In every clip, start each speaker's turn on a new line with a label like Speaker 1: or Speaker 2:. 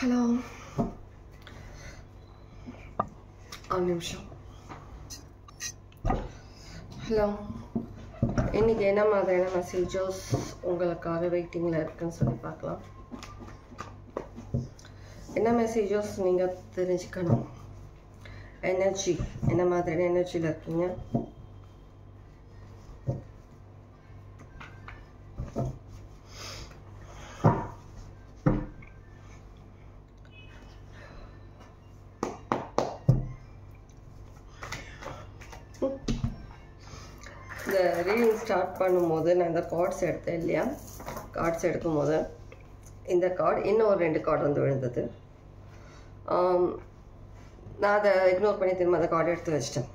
Speaker 1: Hello, ஒரு நிமிஷம். Hello, இன்னைக்கு என்ன மாதிரியான மெசேஜஸ் உங்களுக்காக வெயிட்டிங்கில் இருக்குன்னு சொல்லி பார்க்கலாம். என்ன மெசேஜஸ் நீங்கள் தெரிஞ்சுக்கணும்? எனர்ஜி, என்ன மாதிரியான எனர்ஜியில் இருக்கீங்க? இந்த ரீடிங் ஸ்டார்ட் பண்ணும்போது நான் இந்த கார்ட்ஸ் எடுத்தேன் இல்லையா, கார்ட்ஸ் எடுக்கும்போது இந்த கார்டு இன்னும் ஒரு 2 கார்டு வந்து விழுந்தது. நான் அதை இக்னோர் பண்ணி திரும்ப அந்த கார்டு எடுத்து வச்சிட்டேன்.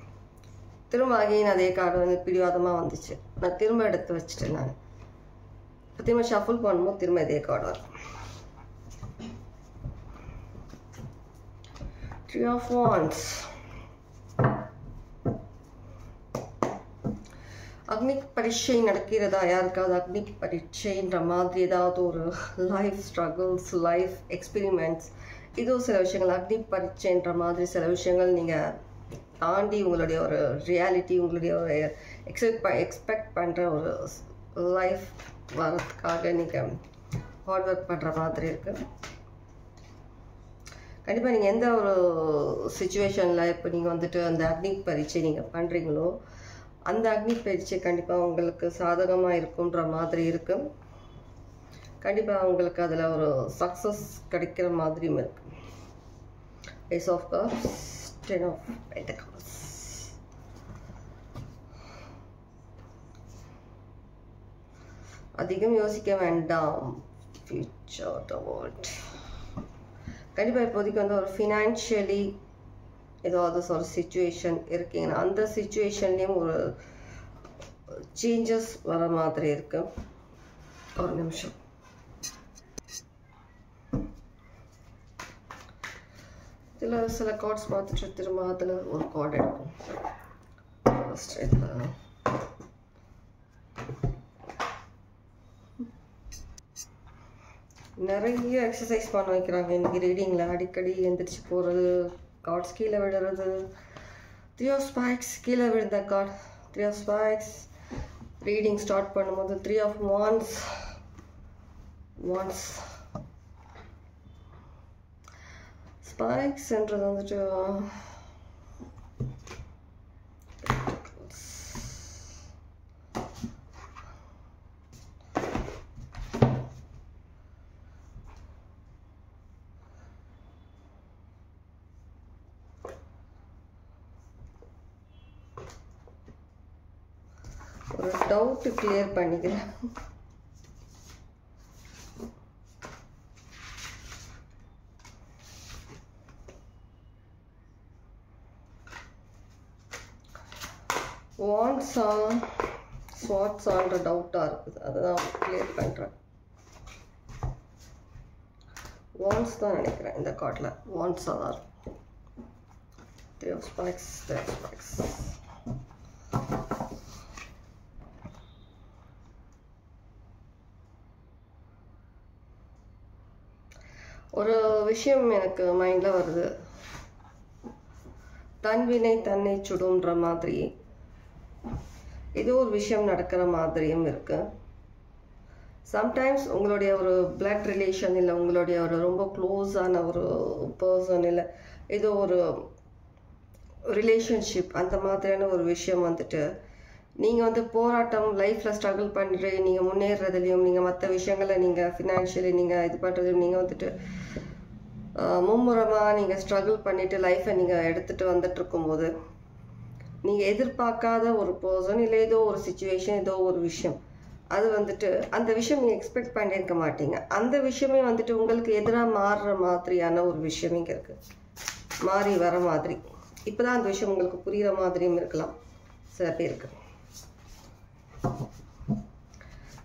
Speaker 1: திரும்ப அகைன் அதே கார்டு வந்து பிடிவாதமாக வந்துச்சு. நான் திரும்ப எடுத்து வச்சுட்டேன். நான் இப்போ திரும்ப ஷஃபிள் பண்ணும்போது திரும்ப இதே கார்டு வரும். 3 of Wands. அக்னி பரீட்சை நடக்கிறதா? யாருக்காவது அக்னி பரீட்சைன்ற மாதிரி ஏதாவது ஒரு லைஃப் ஸ்ட்ரகிள்ஸ், லைஃப் எக்ஸ்பெரிமெண்ட்ஸ், இதுவும் சில விஷயங்கள் அக்னி பரீட்சைன்ற மாதிரி சில விஷயங்கள் நீங்கள் தாண்டி உங்களுடைய ஒரு ரியாலிட்டி, உங்களுடைய ஒரு எக்ஸ்பெக்ட் பண்ணுற ஒரு லைஃப் வரதுக்காக நீங்கள் ஹார்ட் ஒர்க் பண்ணுற மாதிரி இருக்குது. கண்டிப்பாக நீங்கள் எந்த ஒரு சுச்சுவேஷனில் இப்போ நீங்கள் வந்துட்டு அந்த அக்னி பரீட்சை நீங்கள் பண்ணுறீங்களோ அந்த அக்னி பயிற்சி கண்டிப்பாக உங்களுக்கு சாதகமாக இருக்குன்ற மாதிரி இருக்கு. கண்டிப்பாக உங்களுக்கு அதில் ஒரு சக்ஸஸ் கிடைக்கிற மாதிரியும் இருக்கு. Ace of Cups, 10 of Pentacles. அதிகம் யோசிக்க வேண்டாம். Future the world. கண்டிப்பாக இப்போதைக்கு வந்து ஒரு ஃபினான்ஷியலி ஏதாவது ஒரு சிச்சுவேஷன் இருக்கீங்கன்னா அந்த சிச்சுவேஷன்லேயும் ஒரு சேஞ்சஸ் வர மாதிரி இருக்கு. ஒரு நிமிஷம். இதில் சில கார்ட்ஸ் பார்த்துட்டு திரும்ப அதில் ஒரு கார்டு எடுக்கும். ஃபர்ஸ்ட் இதில் நிறைய எக்ஸசைஸ் பண்ண வைக்கிறாங்க இன்னைக்கு ரீடிங்கில். அடிக்கடி எந்திரிச்சு போகிறது, கார்ட்ஸ் கீழே விடுறது. 3 of Spikes கீழே விழுந்த card. 3 of Spikes reading start பண்ணும்போது 3 of Wands. ஸ்பைக்ஸ்ன்றது வந்துட்டு ஒரு டவுட் கிளியர் பண்ணிக்கிறேன். வாண்ட்ஸா ஸ்வாட்ஸான்ற டவுட்டாக இருக்குது. அதுதான் கிளியர் பண்ணுறேன். வாண்ட்ஸ் தான் நினைக்கிறேன் இந்த கார்டில். வாண்ட்ஸாக தான் இருக்கும். 3 of Spikes, 3 of Spikes. ஒரு விஷயம் எனக்கு மைண்டில் வருது. தன்வினை தன்னை சுடுன்ற மாதிரி ஏதோ ஒரு விஷயம் நடக்கிற மாதிரியும் இருக்கு. சம்டைம்ஸ் உங்களுடைய ஒரு பிளட் ரிலேஷன் இல்லை உங்களுடைய ஒரு ரொம்ப க்ளோஸான ஒரு பர்சன் இல்லை ஏதோ ஒரு ரிலேஷன்ஷிப் அந்த மாதிரியான ஒரு விஷயம் வந்துட்டு நீங்கள் வந்து போராட்டம் லைஃப்பில் ஸ்ட்ரகிள் பண்ணுற நீங்கள் முன்னேறதுலையும் நீங்கள் மற்ற விஷயங்களை நீங்கள் ஃபினான்ஷியலி நீங்கள் இது பண்ணுறதுலையும் நீங்கள் வந்துட்டு மும்முரமாக நீங்கள் ஸ்ட்ரகிள் பண்ணிவிட்டு லைஃப்பை நீங்கள் எடுத்துகிட்டு வந்துட்டு இருக்கும்போது நீங்கள் எதிர்பார்க்காத ஒரு பர்சன் இல்லை ஏதோ ஒரு சுச்சுவேஷன் ஏதோ ஒரு விஷயம் அது வந்துட்டு அந்த விஷயம் நீங்கள் எக்ஸ்பெக்ட் பண்ணியிருக்க மாட்டீங்க. அந்த விஷயமே வந்துட்டு உங்களுக்கு எதிராக மாறுற மாதிரியான ஒரு விஷயம் இங்கே இருக்குது. மாறி வர மாதிரி இப்போ தான் அந்த விஷயம் உங்களுக்கு புரிகிற மாதிரியும் இருக்கலாம் சில பேருக்கு.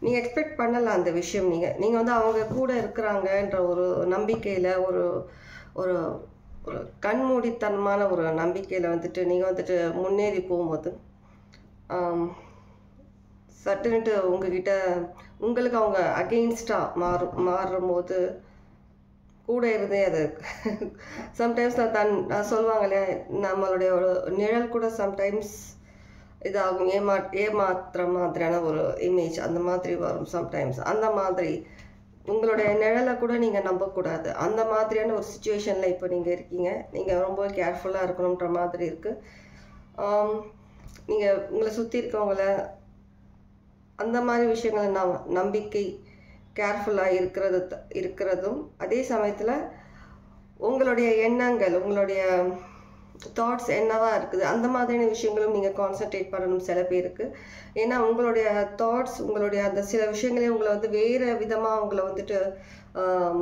Speaker 1: நீங்கள் எக்ஸ்பெக்ட் பண்ணலாம் அந்த விஷயம். நீங்கள் வந்து அவங்க கூட இருக்கிறாங்கன்ற ஒரு நம்பிக்கையில் ஒரு ஒரு ஒரு கண்மூடித்தனமான ஒரு நம்பிக்கையில் வந்துட்டு நீங்கள் வந்துட்டு முன்னேறி போகும்போது சட்டுன்ட்டு உங்களுக்கு அவங்க அகெயின்ஸ்டாக மாறும்போது கூட இருந்தே அது சம்டைம்ஸ் நான் சொல்லுவாங்க இல்லையா, நம்மளுடைய ஒரு நிழல் கூட சம்டைம்ஸ் இதாகும், ஏமாத்துற மாதிரியான ஒரு இமேஜ் அந்த மாதிரி வரும் சம்டைம்ஸ். அந்த மாதிரி உங்களுடைய நிழலை கூட நீங்கள் நம்பக்கூடாது. அந்த மாதிரியான ஒரு சுச்சுவேஷனில் இப்போ நீங்கள் இருக்கீங்க. நீங்கள் ரொம்ப கேர்ஃபுல்லாக இருக்கணுன்ற மாதிரி இருக்குது. நீங்கள் உங்களை சுற்றி இருக்கவங்கள அந்த மாதிரி விஷயங்களை நம்பிக்கை கேர்ஃபுல்லாக இருக்கிறதும் அதே சமயத்தில் உங்களுடைய எண்ணங்கள், உங்களுடைய தாட்ஸ் என்னவா இருக்குது அந்த மாதிரியான விஷயங்களும் நீங்கள் கான்சன்ட்ரேட் பண்ணணும் சில பேருக்கு. ஏன்னா உங்களுடைய தாட்ஸ், உங்களுடைய அந்த சில விஷயங்களே உங்களை வந்து வேறு விதமாக உங்களை வந்துட்டு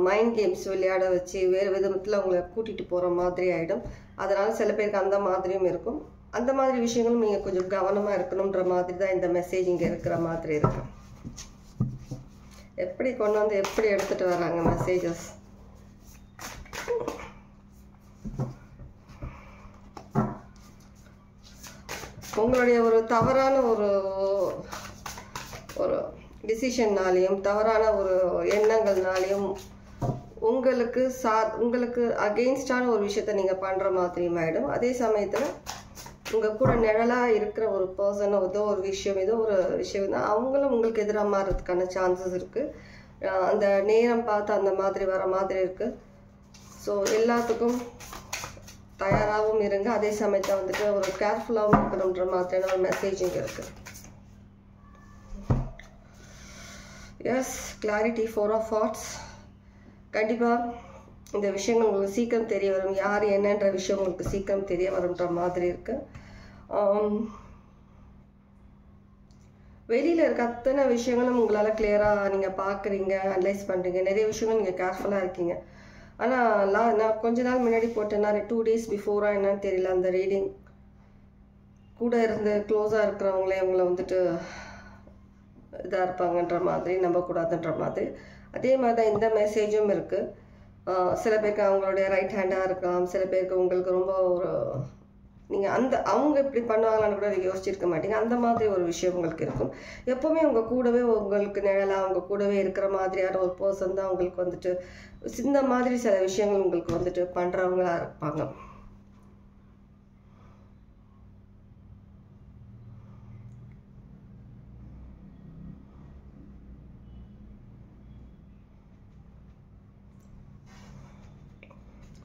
Speaker 1: மைண்ட் கேம்ஸ் விளையாட வச்சு வேறு விதத்தில் உங்களை கூட்டிகிட்டு போகிற மாதிரி ஆகிடும். அதனால் சில பேருக்கு அந்த மாதிரியும் இருக்கும். அந்த மாதிரி விஷயங்களும் நீங்கள் கொஞ்சம் கவனமாக இருக்கணுன்ற மாதிரி தான் இந்த மெசேஜ் இங்கே இருக்கிற மாதிரி இருக்கு. எப்படி கொண்டு வந்து எப்படி எடுத்துகிட்டு வராங்க மெசேஜஸ். உங்களுடைய ஒரு தவறான ஒரு டிசிஷன்னாலையும் தவறான ஒரு எண்ணங்கள்னாலையும் உங்களுக்கு அகெயின்ஸ்டான ஒரு விஷயத்த நீங்கள் பண்ணுற மாதிரியும் ஆகிடும். அதே சமயத்தில் உங்கள் கூட நிழலாக இருக்கிற ஒரு பர்சன் ஏதோ ஒரு விஷயம் தான் அவங்களும் உங்களுக்கு எதிராக மாறுறதுக்கான சான்சஸ் இருக்குது. அந்த நேரம் பார்த்து அந்த மாதிரி வர மாதிரி இருக்குது. ஸோ எல்லாத்துக்கும் தயாராகவும் இருங்க. அதே சமயத்தில் வந்துட்டு ஒரு கேர்ஃபுல்லாகவும் இருக்கணுன்ற மாதிரியான ஒரு மெசேஜ் இங்கே இருக்குது. Yes, clarity, 4 of Hearts. கண்டிப்பாக இந்த விஷயங்கள் உங்களுக்கு சீக்கிரம் தெரிய வரும். யார் என்னன்ற விஷயம் உங்களுக்கு சீக்கிரம் தெரிய வரும்ன்ற மாதிரி இருக்குது. வெளியில் இருக்க அத்தனை விஷயங்களும் உங்களால் கிளியராக நீங்கள் பார்க்குறீங்க, அனலைஸ் பண்ணுறீங்க. நிறைய விஷயங்கள் நீங்கள் கேர்ஃபுல்லாக இருக்கீங்க. ஆனால் நான் கொஞ்ச நாள் முன்னாடி போட்டேன்னா 2 days பிஃபோராக என்னன்னு தெரியல, அந்த ரீடிங் கூட இருந்து க்ளோஸாக இருக்கிறவங்களே உங்களை வந்துட்டு இதாக இருப்பாங்கன்ற மாதிரி, நம்பக்கூடாதுன்ற மாதிரி. அதே மாதிரி தான் இந்த மெசேஜும் இருக்குது. சில பேருக்கு அவங்களுடைய ரைட் ஹேண்டாக இருக்கலாம், சில பேருக்கு உங்களுக்கு ரொம்ப ஒரு நீங்கள் அவங்க இப்படி பண்ணுவாங்களான்னு கூட யோசிச்சிருக்க மாட்டீங்க. அந்த மாதிரி ஒரு விஷயம் உங்களுக்கு இருக்கும். எப்போவுமே உங்கள் கூடவே உங்களுக்கு நிழலாக அவங்க கூடவே இருக்கிற மாதிரியான ஒரு பர்சன் தான் உங்களுக்கு வந்துட்டு இந்த மாதிரி சில விஷயங்கள் உங்களுக்கு வந்துட்டு பண்ணுறவங்களா இருப்பாங்க.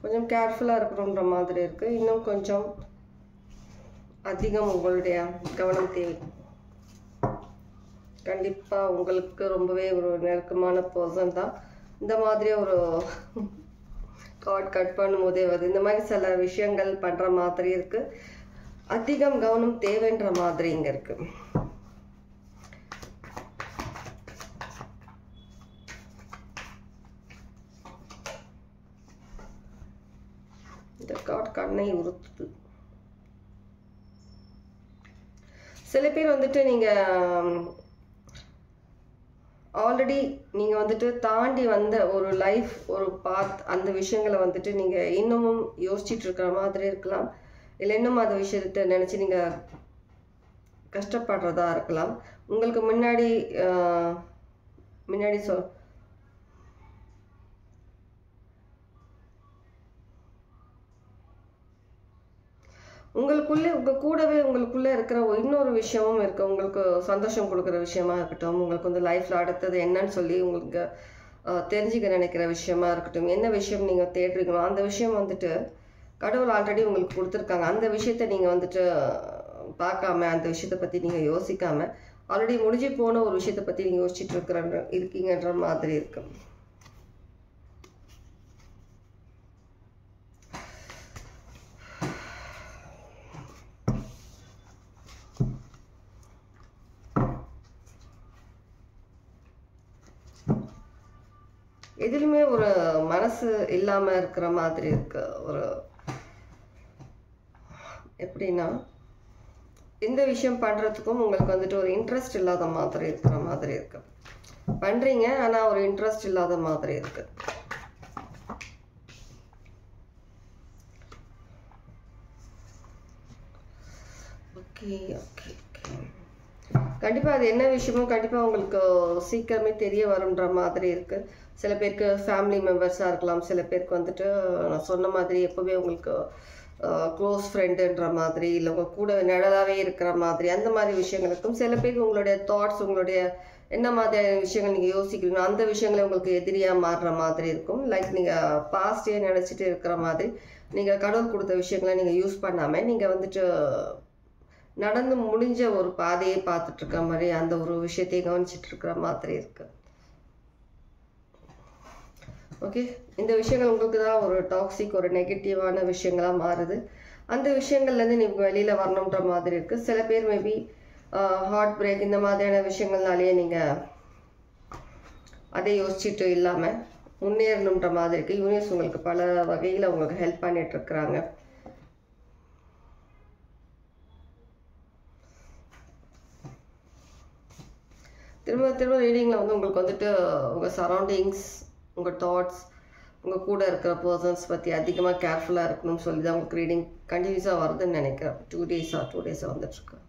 Speaker 1: கொஞ்சம் கேர்ஃபுல்லாக இருக்கணுன்ற மாதிரி இருக்குது. இன்னும் கொஞ்சம் அதிகம் உங்களுடைய கவனம் தேவை. கண்டிப்பாக உங்களுக்கு ரொம்பவே ஒரு நெருக்கமான பர்சன் தான் இந்த மாதிரி ஒரு கார்ட் கட் பண்ணும்போதே வருது. இந்த மாதிரி சில விஷயங்கள் பண்ணுற மாதிரி இருக்குது. அதிகம் கவனம் தேவைன்ற மாதிரி இங்கே இருக்குது. இந்த கார்ட் கண்ணை உறுத்துது. சில பேர் வந்துட்டு நீங்கள் ஆல்ரெடி நீங்கள் வந்துட்டு தாண்டி வந்த ஒரு லைஃப், ஒரு பாத், அந்த விஷயங்களை வந்துட்டு நீங்கள் இன்னமும் யோசிச்சுட்டு இருக்கிற மாதிரி இருக்கலாம். இல்லை இன்னும் அந்த விஷயத்தை நினச்சி நீங்கள் கஷ்டப்படுறதா இருக்கலாம். உங்களுக்கு முன்னாடி உங்களுக்குள்ளே இருக்கிற இன்னொரு விஷயமும் இருக்குது. உங்களுக்கு சந்தோஷம் கொடுக்குற விஷயமா இருக்கட்டும், உங்களுக்கு வந்து லைஃப்பில் அடுத்தது என்னன்னு சொல்லி உங்களுக்கு தெரிஞ்சுக்க நினைக்கிற விஷயமா இருக்கட்டும், என்ன விஷயம் நீங்கள் தேடுறீங்களோ அந்த விஷயம் வந்துட்டு கடவுள் ஆல்ரெடி உங்களுக்கு கொடுத்துருக்காங்க. அந்த விஷயத்த நீங்கள் வந்துட்டு பார்க்காம, அந்த விஷயத்தை பற்றி நீங்கள் யோசிக்காமல் ஆல்ரெடி முடிஞ்சு போன ஒரு விஷயத்தை பற்றி நீங்கள் யோசிச்சுட்டு இருக்கீங்கன்ற மாதிரி இருக்கு. எதிலுமே ஒரு மனசு இல்லாம இருக்கிற மாதிரி இருக்கு. ஒரு எப்படின்னா இந்த விஷயம் பண்றதுக்கும் உங்களுக்கு வந்துட்டு ஒரு இன்ட்ரெஸ்ட் இல்லாத மாதிரி இருக்கிற மாதிரி இருக்கு. பண்றீங்க ஆனா ஒரு இன்ட்ரெஸ்ட் இல்லாத மாதிரி இருக்கு. Okay okay okay. கண்டிப்பாக அது என்ன விஷயமோ கண்டிப்பாக உங்களுக்கு சீக்கிரமே தெரிய வரும்ன்ற மாதிரி இருக்குது. சில பேருக்கு ஃபேமிலி மெம்பர்ஸாக இருக்கலாம், சில பேருக்கு வந்துட்டு நான் சொன்ன மாதிரி எப்போவே உங்களுக்கு க்ளோஸ் ஃப்ரெண்டுன்ற மாதிரி, இல்லை உங்கள் கூட நிழலாகவே இருக்கிற மாதிரி அந்த மாதிரி விஷயங்களுக்கும், சில பேருக்கு உங்களுடைய தாட்ஸ், உங்களுடைய என்ன மாதிரியான விஷயங்கள் நீங்கள் யோசிக்கிறீங்களோ அந்த விஷயங்களை உங்களுக்கு எதிரியாக மாறுற மாதிரி இருக்கும். லைக் நீங்கள் பாஸ்டே நினச்சிட்டு இருக்கிற மாதிரி, நீங்கள் கடவுள் கொடுத்த விஷயங்களை நீங்கள் யூஸ் பண்ணாமல் நீங்கள் வந்துட்டு நடந்து முடிஞ்ச ஒரு பாதையை பார்த்துட்டு இருக்க மாதிரி, அந்த ஒரு விஷயத்தை கவனிச்சிட்டு இருக்கிற மாதிரி இருக்கு. ஓகே, இந்த விஷயங்கள் உங்களுக்கு தான் ஒரு டாக்ஸிக், ஒரு நெகட்டிவான விஷயங்களாக மாறுது. அந்த விஷயங்கள்லேருந்து நீங்கள் வெளியில் வரணுன்ற மாதிரி இருக்குது. சில பேர் மேபி ஹார்ட் பிரேக் இந்த மாதிரியான விஷயங்கள்னாலேயே நீங்கள் அதை யோசிச்சுட்டு இல்லாமல் முன்னேறணுன்ற மாதிரி இருக்குது. யூனிவர்ஸ் உங்களுக்கு பல வகையில் உங்களுக்கு ஹெல்ப் பண்ணிட்டு இருக்கிறாங்க. திரும்ப திரும்ப ரீடிங்கில் வந்து உங்களுக்கு வந்துட்டு உங்கள் சரௌண்டிங்ஸ், உங்கள் தாட்ஸ், உங்கள் கூட இருக்கிற பர்சன்ஸ் பற்றி அதிகமாக கேர்ஃபுல்லாக இருக்கணும்னு சொல்லி தான் உங்களுக்கு ரீடிங் கண்டினியூஸாக வருதுன்னு நினைக்கிறேன். 2 டேஸாக வந்துட்டுருக்கு.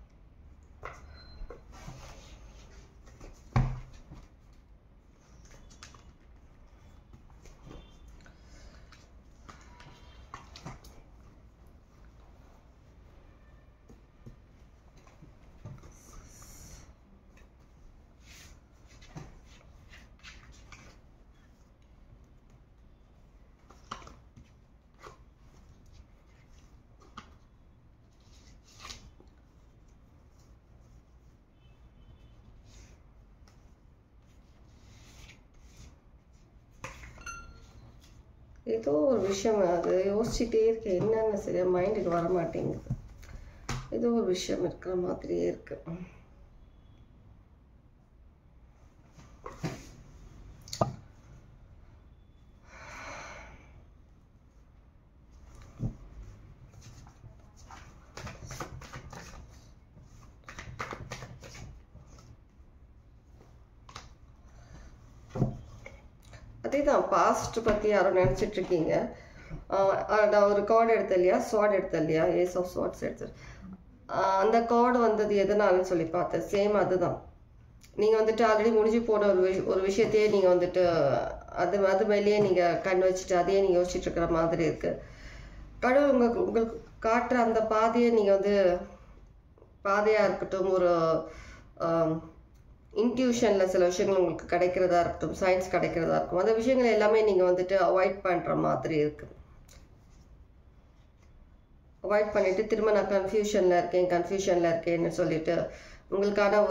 Speaker 1: ஏதோ ஒரு விஷயம் அது யோசிச்சுட்டே இருக்கேன், என்னன்னு சரியா மைண்டுக்கு வர மாட்டேங்குது. ஏதோ ஒரு விஷயம் இருக்கிற மாதிரியே இருக்கு. அதே தான் பாஸ்ட் பற்றி யாரும் நினச்சிட்டு இருக்கீங்க. நான் ஒரு கார்டு எடுத்தேன் இல்லையா, ஸ்வாட் எடுத்தேன் இல்லையா, ஏஸ் ஆஃப் ஸ்வாட்ஸ் எடுத்து அந்த கார்டு வந்தது எதனாலன்னு சொல்லி பார்த்தேன். சேம் அதுதான். நீங்கள் வந்துட்டு ஆல்ரெடி முடிஞ்சு போன ஒரு விஷயத்தையே நீங்கள் வந்துட்டு அது மேலேயே நீங்கள் கண் வச்சுட்டு அதையே நீங்கள் யோசிச்சுட்டு இருக்கிற மாதிரி இருக்குது. கடவுள் உங்களுக்கு காட்டுற அந்த பாதையை நீங்கள் வந்து பாதையாக இருக்கட்டும், ஒரு இன்ட்யூஷனில் சில விஷயங்கள் உங்களுக்கு கிடைக்கிறதா இருக்கட்டும், சயின்ஸ் கிடைக்கிறதா இருக்கும், அந்த விஷயங்கள் எல்லாமே நீங்கள் வந்துட்டு அவாய்ட் பண்ணுற மாதிரி இருக்குது. அவாய்ட் பண்ணிவிட்டு திரும்ப நான் கன்ஃபியூஷனில் இருக்கேன்னு சொல்லிட்டு உங்களுக்கான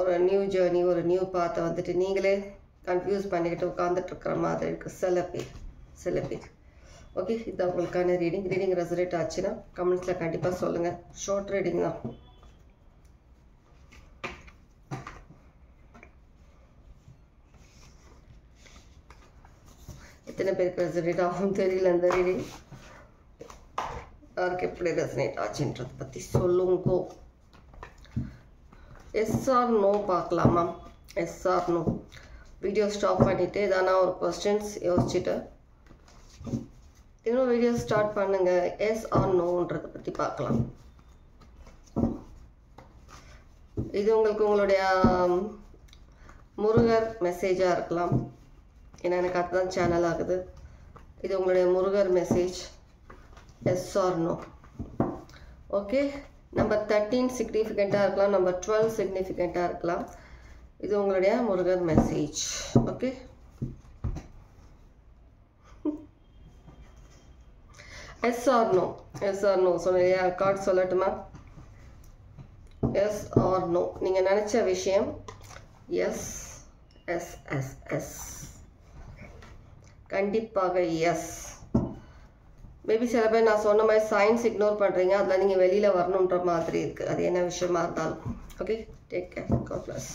Speaker 1: ஒரு நியூ ஜேர்னி, ஒரு நியூ பாத்தை வந்துட்டு நீங்களே கன்ஃபியூஸ் பண்ணிக்கிட்டு உட்காந்துட்டு இருக்கிற மாதிரி இருக்குது சில பேர். ஓகே, இதுதான் உங்களுக்கான ரீடிங் ரெசனேட் ஆச்சுன்னா கமெண்ட்ஸில் கண்டிப்பாக சொல்லுங்கள். ஷார்ட் ரீடிங் தான். எத்தனை பேருக்கு ரெசனேட் ஆகும் தெரியல இந்த ரீடிங். யாருக்கு எப்படி ரெசனேட் ஆச்சுன்றதை பற்றி சொல்லுங்க. எஸ் ஆர் நோ பார்க்கலாமா? Yes or no. Video stop பண்ணிவிட்டு எதானா ஒரு கொஸ்டின்ஸ் யோசிச்சுட்டு இன்னும் வீடியோ ஸ்டார்ட் பண்ணுங்க. எஸ் ஆர் நோன்றதை பற்றி பார்க்கலாம். இது உங்களுக்கு உங்களுடைய முருகர் மெசேஜாக இருக்கலாம். ஏன்னா எனக்கு அதுதான் சேனல் ஆகுது. இது உங்களுடைய Murugar message. Yes or no. Okay, number 13 சிக்னிஃபிகண்ட்டாக இருக்கலாம், நம்பர் 12 சிக்னிஃபிகண்ட்டாக இருக்கலாம். இது உங்களுடைய Murugar message. Okay, yes or no. Yes or no சொன்ன கார்டு சொல்லட்டுமா? Yes or no. நீங்கள் நினச்ச விஷயம் எஸ் எஸ் எஸ் எஸ் கண்டிப்பாக எஸ். மேபி சில பேர் நான் சொன்ன மாதிரி சயின்ஸ் இக்னோர் பண்ணுறீங்க, அதில் நீங்கள் வெளியில் வரணுன்ற மாதிரி இருக்குது. அது என்ன விஷயமா இருந்தாலும். Okay, take care. God plus.